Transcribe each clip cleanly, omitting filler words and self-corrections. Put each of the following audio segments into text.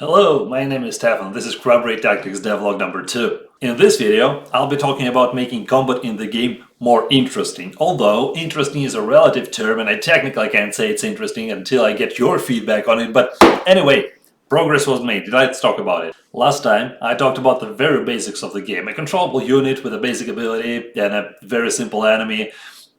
Hello, my name is Stefan. This is Roguelike Tactics Devlog number 2. In this video, I'll be talking about making combat in the game more interesting. Although, interesting is a relative term and I technically can't say it's interesting until I get your feedback on it. But anyway, progress was made. Let's talk about it. Last time, I talked about the very basics of the game. A controllable unit with a basic ability and a very simple enemy.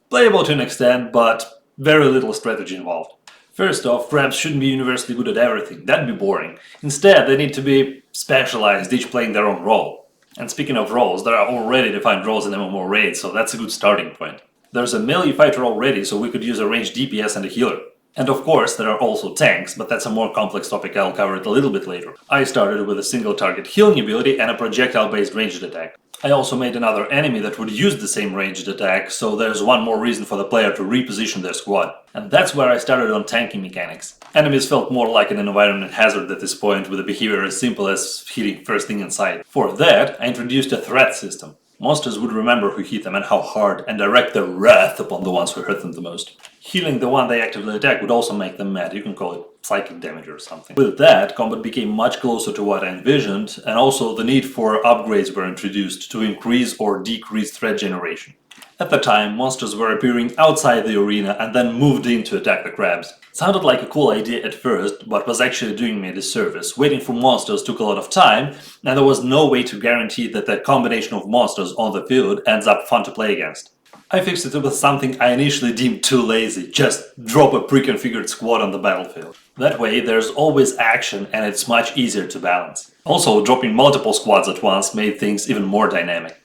Playable to an extent, but very little strategy involved. First off, crabs shouldn't be universally good at everything, that'd be boring. Instead, they need to be specialized, each playing their own role. And speaking of roles, there are already defined roles in MMO raids, so that's a good starting point. There's a melee fighter already, so we could use a ranged DPS and a healer. And of course, there are also tanks, but that's a more complex topic, I'll cover it a little bit later. I started with a single target healing ability and a projectile-based ranged attack. I also made another enemy that would use the same ranged attack, so there's one more reason for the player to reposition their squad. And that's where I started on tanking mechanics. Enemies felt more like an environment hazard at this point, with a behavior as simple as hitting first thing in sight. For that, I introduced a threat system. Monsters would remember who hit them and how hard, and direct their wrath upon the ones who hurt them the most. Healing the one they actively attack would also make them mad, you can call it psychic damage or something. With that, combat became much closer to what I envisioned, and also the need for upgrades were introduced to increase or decrease threat generation. At the time, monsters were appearing outside the arena and then moved in to attack the crabs. Sounded like a cool idea at first, but was actually doing me a disservice. Waiting for monsters took a lot of time, and there was no way to guarantee that the combination of monsters on the field ends up fun to play against. I fixed it with something I initially deemed too lazy, just drop a pre-configured squad on the battlefield. That way there's always action and it's much easier to balance. Also, dropping multiple squads at once made things even more dynamic.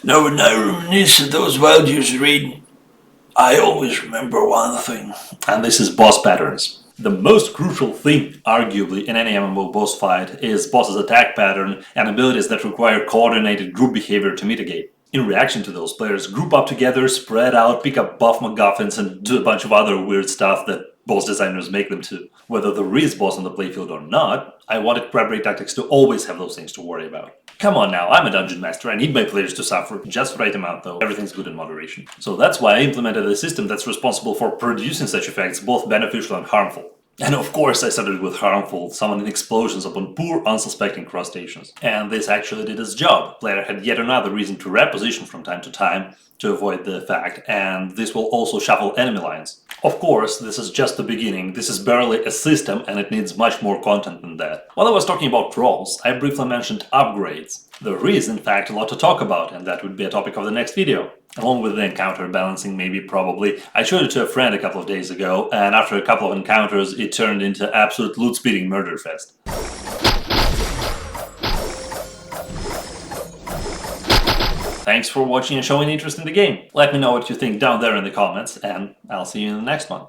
Now when I reminisce of those wild years of raiding, I always remember one thing. And this is boss patterns. The most crucial thing, arguably, in any MMO boss fight is boss's attack pattern and abilities that require coordinated group behavior to mitigate. In reaction to those, players group up together, spread out, pick up buff MacGuffins and do a bunch of other weird stuff that boss designers make them to. Whether there is boss on the playfield or not, I wanted Roguelike Tactics to always have those things to worry about. Come on now, I'm a dungeon master, I need my players to suffer, just the right amount though, everything's good in moderation. So that's why I implemented a system that's responsible for producing such effects, both beneficial and harmful. And of course I started with harmful, summoning explosions upon poor, unsuspecting crustaceans. And this actually did its job. Player had yet another reason to reposition from time to time to avoid the effect, and this will also shuffle enemy lines. Of course, this is just the beginning, this is barely a system and it needs much more content than that. While I was talking about roles, I briefly mentioned upgrades. There is, in fact, a lot to talk about, and that would be a topic of the next video. Along with the encounter balancing, maybe, probably. I showed it to a friend a couple of days ago, and after a couple of encounters, it turned into absolute loot-speeding murder fest. Thanks for watching and showing interest in the game. Let me know what you think down there in the comments, and I'll see you in the next one.